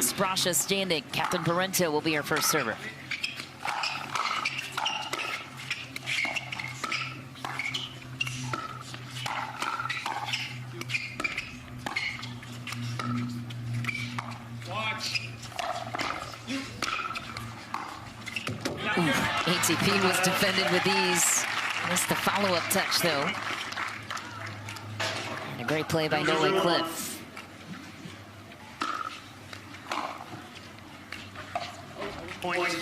last Brascia standing. Captain Parenteau will be our first server. ATP was defended with ease. Missed the follow-up touch, though. And a great play by Khlif. Point.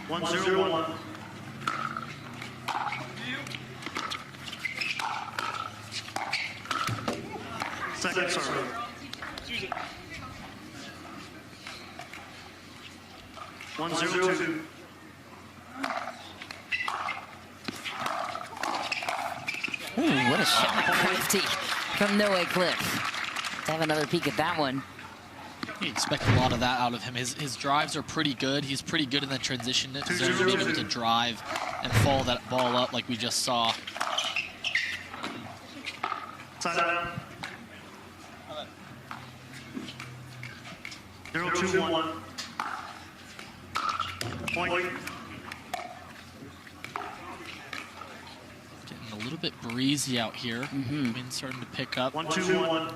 1-0-1. Second serve. 1-0-2. Ooh, what a shot, crafty from Khlif. To have another peek at that one. You expect a lot of that out of him. His drives are pretty good. He's pretty good in the transition zone, being able to drive and follow that ball up like we just saw. Side down. 0-2-1. Point. Getting a little bit breezy out here. Wind's starting to pick up. 1-2-1.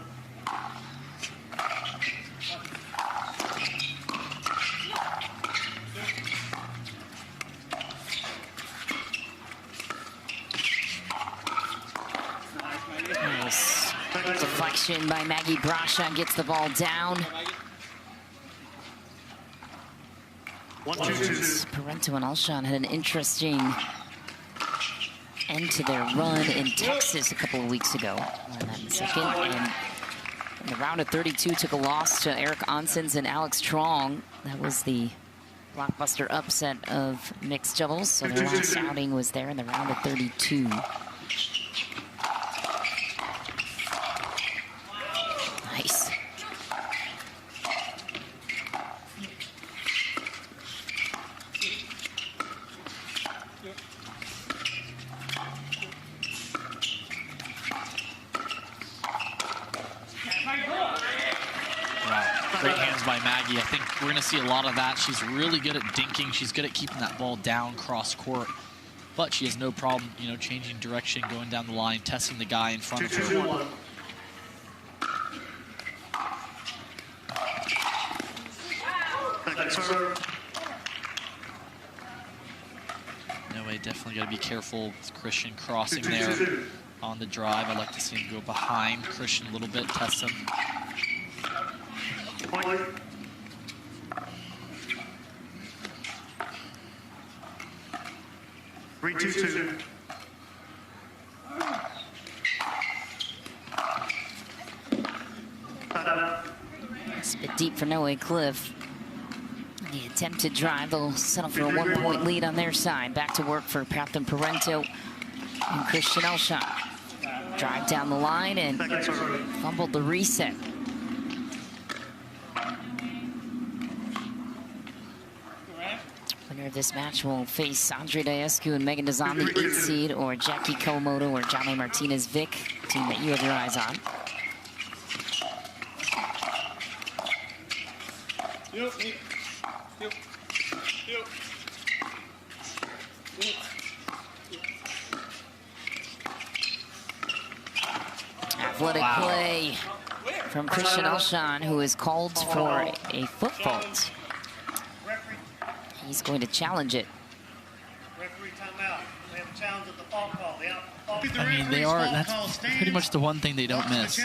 Nice deflection by Mg.Brascia, gets the ball down. 1-2-2. Parenteau and Alshon had an interesting end to their run in Texas a couple of weeks ago. Learned that in a second. And in the round of 32, took a loss to Eric Onsens and Alex Trong. That was the blockbuster upset of mixed doubles. So their last outing was there in the round of 32. Nice. Great hands by Maggie. I think we're going to see a lot of that. She's really good at dinking. She's good at keeping that ball down cross court. But she has no problem, you know, changing direction, going down the line, testing the guy in front of her. 2-2-1. Second serve. No way, definitely got to be careful with Christian crossing there on the drive. I'd like to see him go behind Christian a little bit, test him. Point. 3-2-2. It's a bit deep for Khlif. The attempted drive, they'll settle for a 1-point lead on their side. Back to work for Captain Parenteau and Christian Alshon. Drive down the line and fumbled the reset. Winner of this match will face Andre Daescu and Megan Dazan, the 8th seed, or Jackie Kawamoto or Jale Martinez-Vick, team that you have your eyes on. Athletic play from Christian Alshon, who is called for a foot fault. He's going to challenge it. I mean, they are, that's pretty much the one thing they don't miss.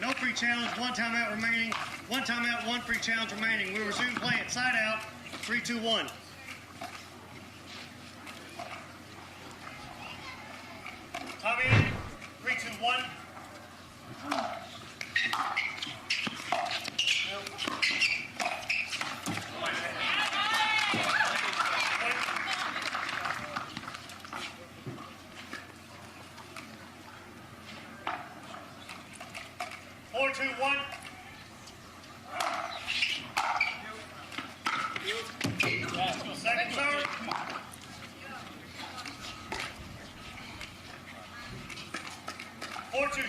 No free challenge, 1 timeout remaining. 1 timeout, 1 free challenge remaining. We resume play at side out. 3-2-1. Tommy, 3-2-1.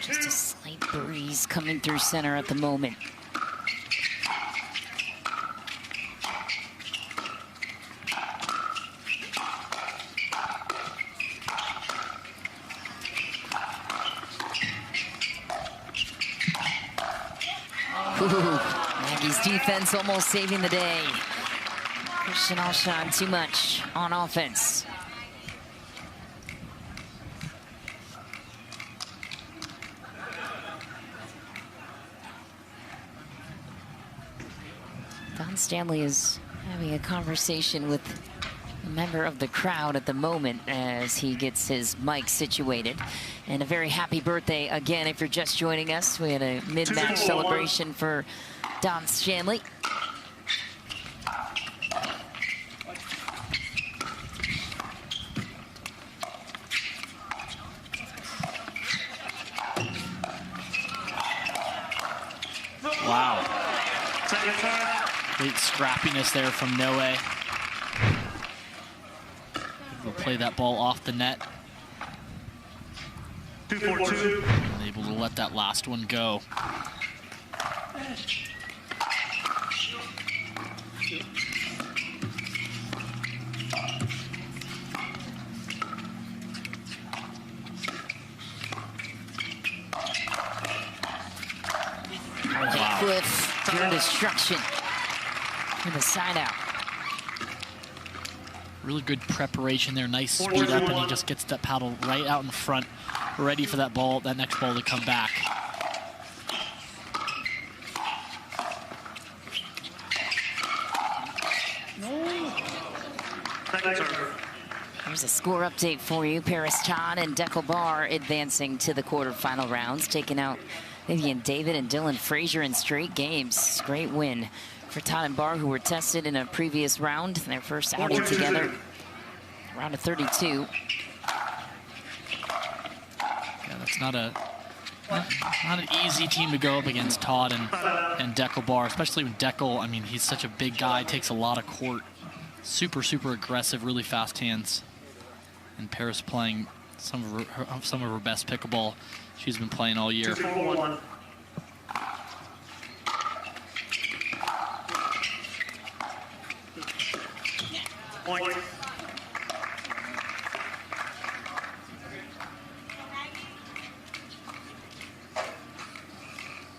Just a slight Breeze coming through center at the moment. Ooh, Maggie's defense almost saving the day. Christian Alshon too much on offense. Don Stanley is having a conversation with a member of the crowd at the moment as he gets his mic situated. And a very happy birthday again if you're just joining us. We had a mid-match celebration for Don Stanley. Wow. Great scrappiness there from Noe. We'll play that ball off the net. 2-4-2. And able to let that last one go. Wow. Khlif, pure destruction with a side out. Really good preparation there, nice speed up, and he just gets that paddle right out in front, ready for that ball, that next ball to come back. Here's a score update for you. Paris Todd and Dekel Bar advancing to the quarterfinal rounds, taking out Vivian David and Dylan Frazier in straight games. Great win for Todd and Bar, who were tested in a previous round, their first outing together, round of 32. Yeah, that's not an easy team to go up against, Todd and Dekel Bar, especially with Dekel. I mean, he's such a big guy, takes a lot of court. Super, super aggressive, really fast hands. And Paris playing some of her best pickleball she's been playing all year. 2-4-1. Point.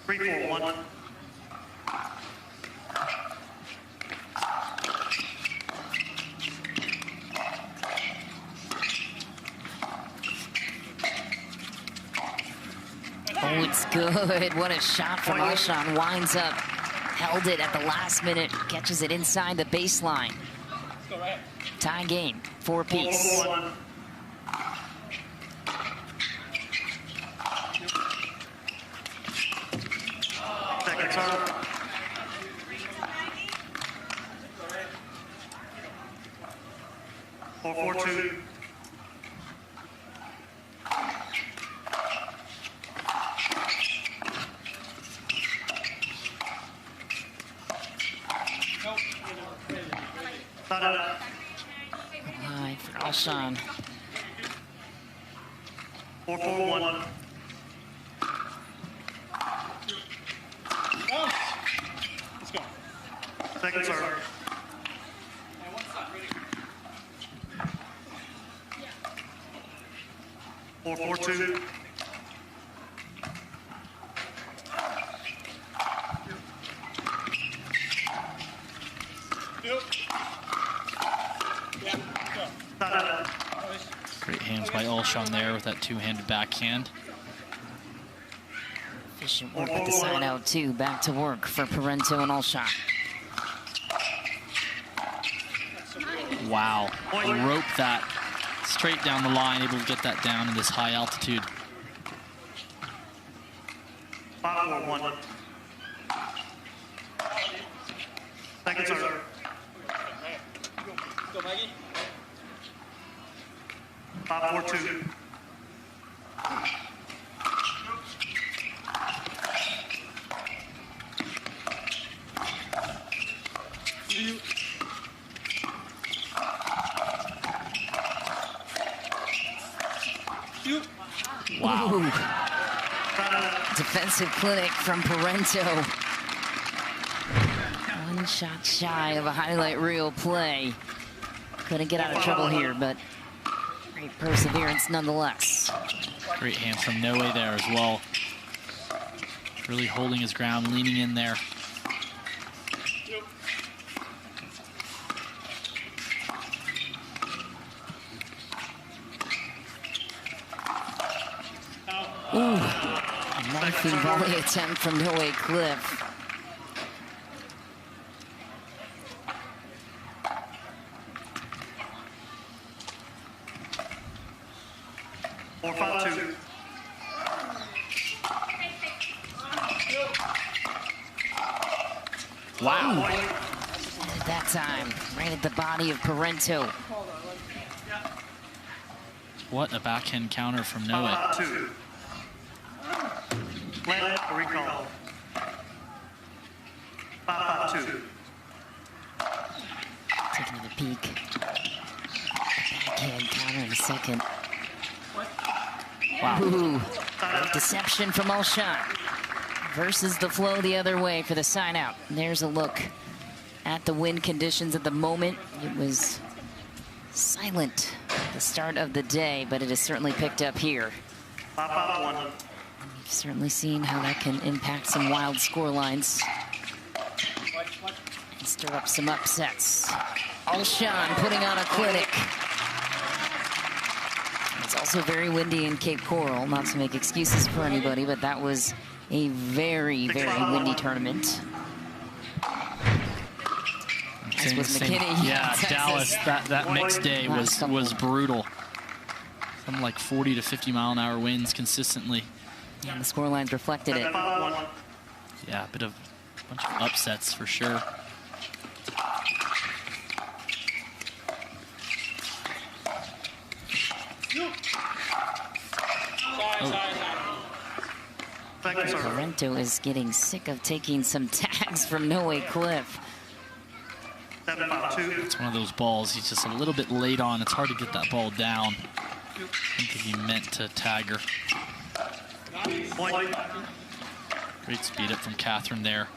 Three, four, one. Oh, it's good. What a shot from Alshon. Winds up, held it at the last minute, catches it inside the baseline. Tie game, 4-piece. Second serve. Four, 4-2. High for Alshon. 4-4-1. Let's go. Second serve. Four, 4-2. Great hands by Alshon there with that two-handed backhand. Efficient work with the side out, too. Back to work for Parenteau and Alshon. Wow. Rope that straight down the line, able to get that down in this high altitude. 5-4-1. Second serve. Go, Maggie. 5-4-2. Wow. defensive clinic from Parenteau. One shot shy of a highlight reel play. Couldn't get out of trouble here, but great perseverance nonetheless. Great hand from Noe there as well. Really holding his ground, leaning in there. Ooh, a knifing volley attempt from Noe Khlif. Wow. At that time, right at the body of Parenteau. What a backhand counter from Noe. 5-2. Let recall. 5-2. Taking a peek. Backhand counter in a second. Wow. Ooh, deception from Alshon versus the flow the other way for the sign out. And there's a look at the wind conditions at the moment. It was silent at the start of the day, but it has certainly picked up here. 5-1. We've certainly seen how that can impact some wild score lines and stir up some upsets. Alshon putting on a clinic. It's also very windy in Cape Coral, not to make excuses for anybody, but that was a very, very windy tournament. As was McKinney. Yeah, Dallas, that mixed day was brutal. Some like 40 to 50 mile an hour winds consistently. And the score lines reflected it. Yeah, a bunch of upsets for sure. Parenteau is getting sick of taking some tags from Noe Khlif. It's one of those balls he's just a little bit late on. It's hard to get that ball down. I don't think he meant to tag her. Great speed up from Catherine there.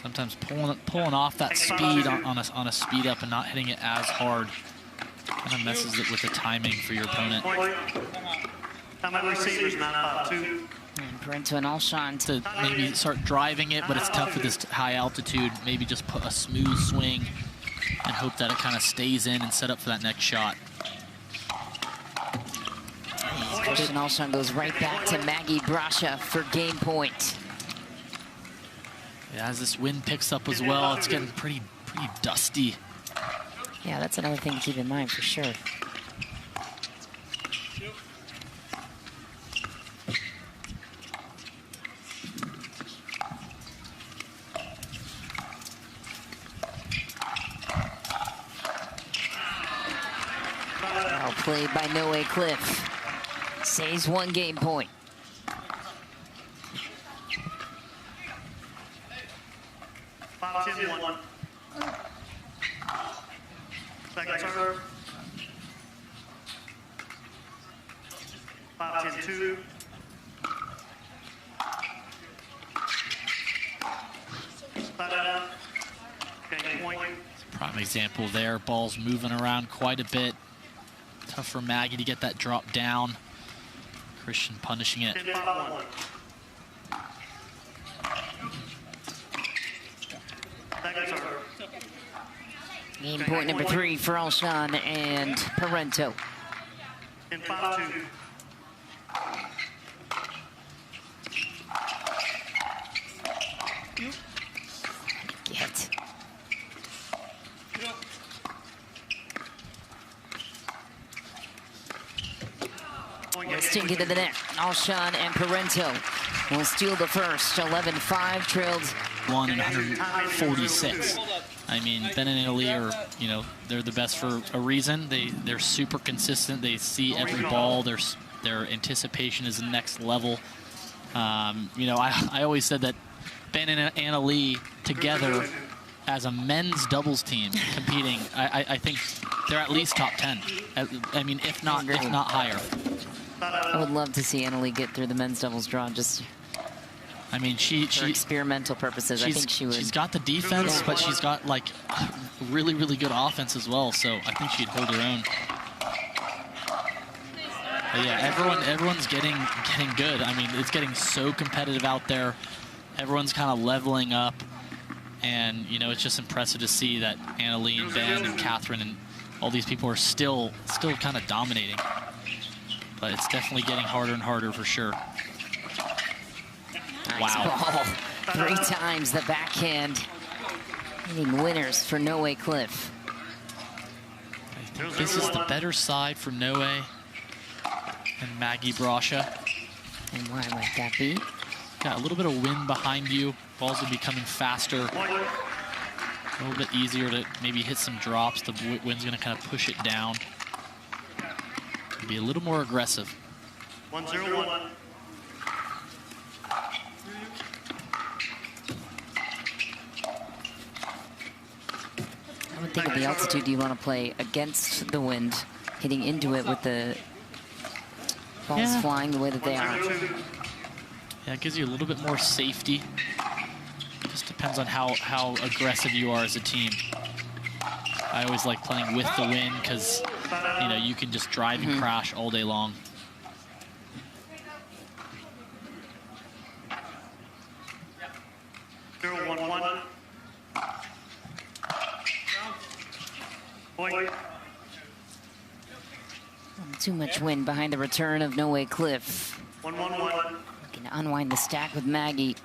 Sometimes pulling off that speed on a speed up and not hitting it as hard kind of messes it with the timing for your opponent. And Parenteau and Alshon to maybe start driving it, but it's tough with this high altitude. Maybe just put a smooth swing and hope that it kind of stays in and set up for that next shot. Christian Alshon goes right back to Mg.Brascia for game point. Yeah, as this wind picks up as well, it's getting pretty dusty. Yeah, that's another thing to keep in mind for sure. Well played by Noe Khlif. Saves one game point. Second serve. 5-10-2. Prime example there. Ball's moving around quite a bit. Tough for Maggie to get that drop down. Christian punishing it. Game point number 3 for Alshon and Parenteau. In 5-2. Get. Stinking to the net. Alshon and Parenteau will steal the first. 11-5, trailed 1 and 146. I mean, Ben and Italy are, you know, they're the best for a reason. They're super consistent. They see every ball. Their anticipation is the next level. You know, I always said that Ben and Anna Lee together as a men's doubles team competing, I think they're at least top 10. I mean, if not higher. I would love to see Annalie get through the men's doubles draw just I mean, for experimental purposes. I think she would. She's got the defense, but she's got like really, really good offense as well. So I think she'd hold her own. But yeah, everyone's getting good. I mean, it's getting so competitive out there. Everyone's kind of leveling up, and you know, it's just impressive to see that Annalie and Ben and Catherine and all these people are still kind of dominating. But it's definitely getting harder and harder for sure. Nice Wow. ball. 3 times the backhand. Hitting winners for Noe Khlif. I think this is the better side for Noe and Mg.Brascia. And why might that be? Got a little bit of wind behind you. Balls will be coming faster. A little bit easier to maybe hit some drops. The wind's going to kind of push it down. Be a little more aggressive. 1-0-1. I would think of the altitude you want to play against the wind, hitting into it with the balls flying the way that they are. Yeah, it gives you a little bit more safety. Just depends on how aggressive you are as a team. I always like playing with the wind because, you know, you can just drive and crash all day long. Too much wind behind the return of Noe Khlif. 1-1-1. Looking to unwind the stack with Maggie.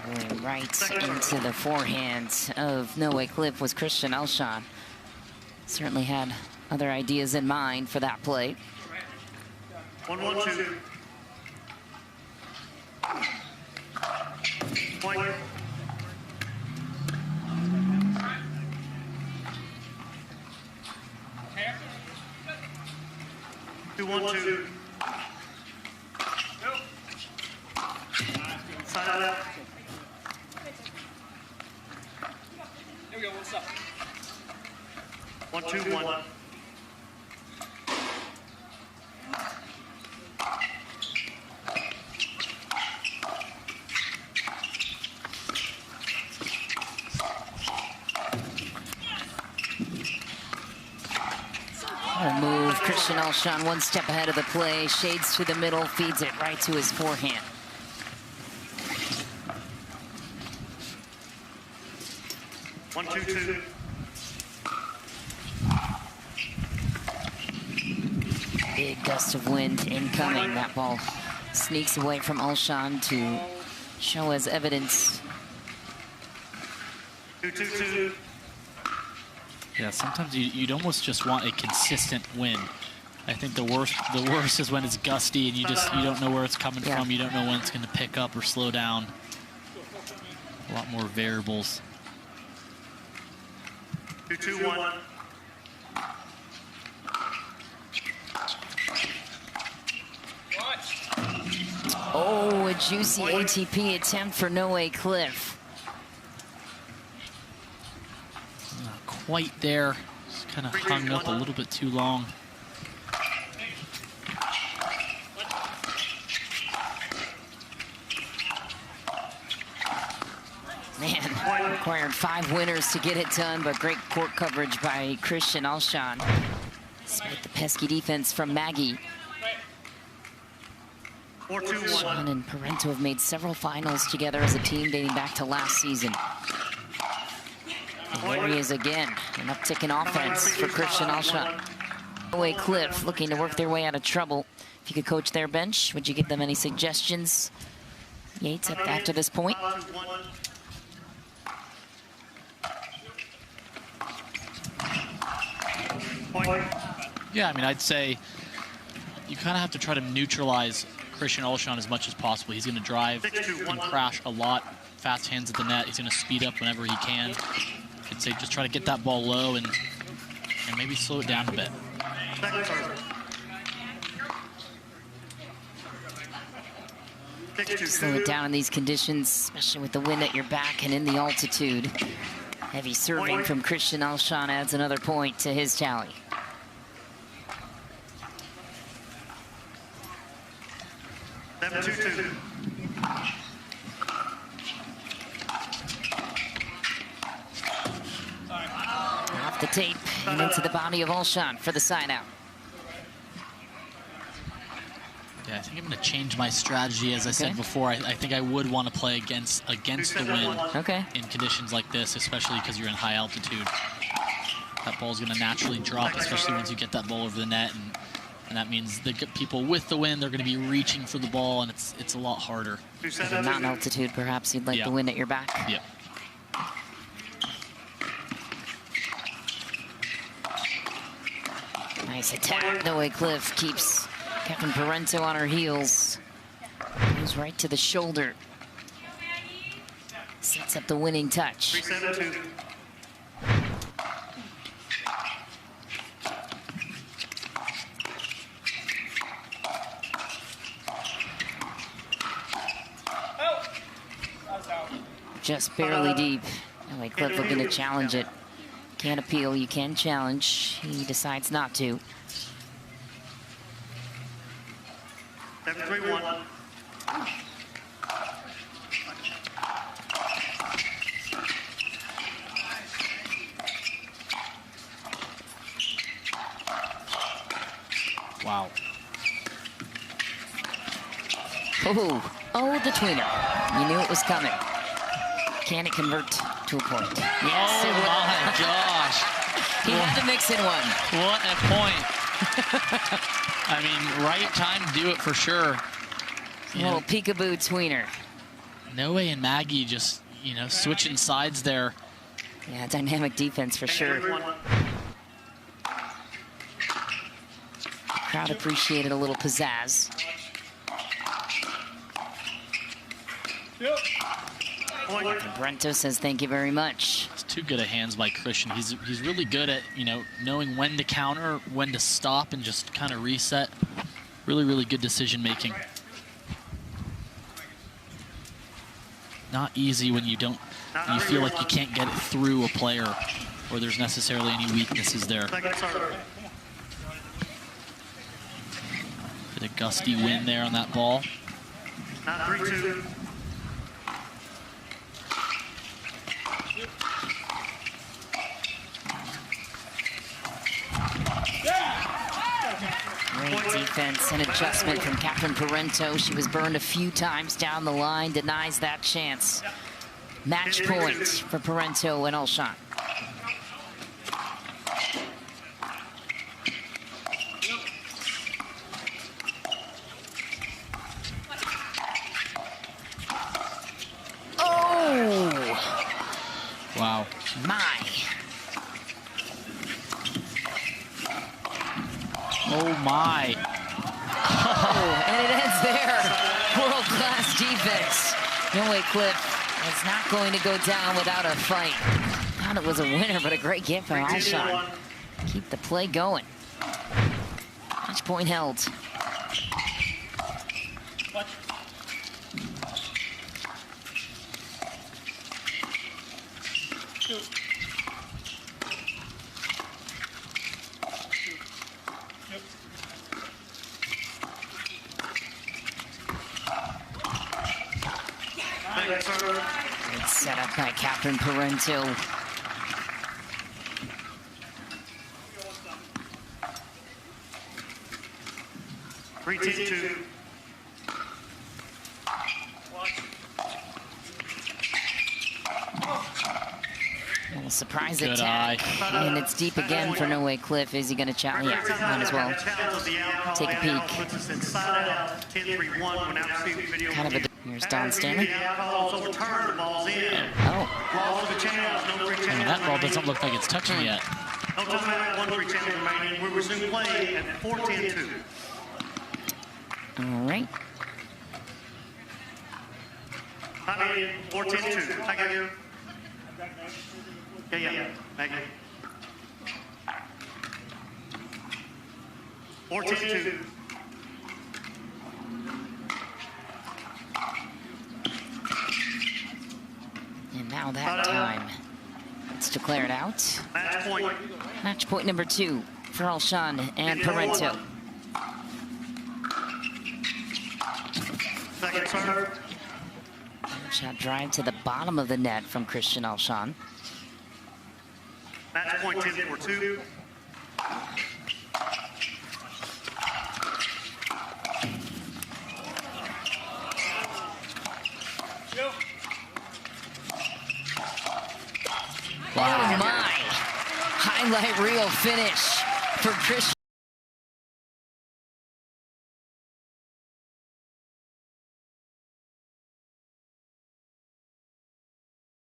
Going right into the forehand of Noe Khlif was Christian Alshon. Certainly had other ideas in mind for that play. 1-1-2. Point. 2-1-2. Side left. Here we go, what's up? 1-2-1. Move, Christian Alshon 1 step ahead of the play, shades to the middle, feeds it right to his forehand. One, two. Big gust of wind incoming. That ball sneaks away from Alshon to show as evidence. 2-2-2. Yeah, sometimes you'd almost just want a consistent wind. I think the worst is when it's gusty and you don't know where it's coming from. You don't know when it's going to pick up or slow down. A lot more variables. 2-2-1. Oh, a juicy ATP attempt for Noe Khlif. Not quite there. Just kind of hung up a little bit too long. Man, required 5 winners to get it done, but great court coverage by Christian Alshon. Despite the pesky defense from Maggie. 4-2-1. Alshon and Parenteau have made several finals together as a team dating back to last season. And there he is again, an uptick in offense for Christian Alshon. Noe Khlif looking to work their way out of trouble. If you could coach their bench, would you give them any suggestions, Yates, after this point? Yeah, I mean, I'd say you kind of have to try to neutralize Christian Alshon as much as possible. He's going to drive and crash a lot. Fast hands at the net. He's going to speed up whenever he can. I'd say just try to get that ball low and maybe slow it down a bit. Slow it down in these conditions, especially with the wind at your back and in the altitude. Heavy serving from Christian Alshon adds another point to his tally. Off the tape and into the body of Alshon for the side out. Yeah, I think I'm going to change my strategy. As I said before, I think I would want to play against the wind in conditions like this, especially because you're in high altitude. That ball's going to naturally drop, especially once you get that ball over the net, and that means the people with the wind, they're going to be reaching for the ball, and it's a lot harder. If you're not in altitude, perhaps you'd like the wind at your back. Yeah. Nice attack. No way Khlif keeps Captain Parenteau on her heels. Goes right to the shoulder. Sets up the winning touch. 3-7-2. Just barely deep. No way Khlif looking to challenge it. Can't appeal, you can challenge. He decides not to. 7-3-1. Wow. Oh, the tweener. You knew it was coming. Can it convert to a point? Yes, oh my gosh. He had to mix in one. What a point. I mean, right time to do it for sure. A little peekaboo tweener. No way and Maggie just, switching sides there. Yeah, dynamic defense for sure. Crowd appreciated a little pizzazz. And Parenteau says thank you very much. It's too good a hands by Christian. He's really good at, knowing when to counter, when to stop, and just kind of reset. Really, really good decision making. Not easy when you feel like you can't get it through a player or there's necessarily any weaknesses there. Bit of gusty wind there on that ball. 3-2. Great defense and adjustment from Captain Parenteau. She was burned a few times down the line, denies that chance. Match point for Parenteau and Alshon. Oh! Wow. My. Oh my. Oh, and it ends there. World-class defense. No way Khlif is not going to go down without a fight. Thought it was a winner, but a great gift from Alshon. Keep the play going. Match point held. Good setup by Captain Parenteau. A surprise Good attack. eye. And it's deep again for No Way Khlif. Is he going to challenge? Yeah, might as well. Take a peek. Kind of a... Here's Don Stanley. Oh. I mean, that ball doesn't look like it's touching yet. No timeout, 1 free challenge remaining. We resume play at 4-10-2. All right. 4-10-2. I got you. Yeah. Thank you. 4-10-2. Now that time, it's declared out. Match point. Match point number 2 for Alshon and Parenteau. Second serve. Shot drive to the bottom of the net from Christian Alshon. Match point 10 for 2. Oh my! Highlight reel finish for Christian.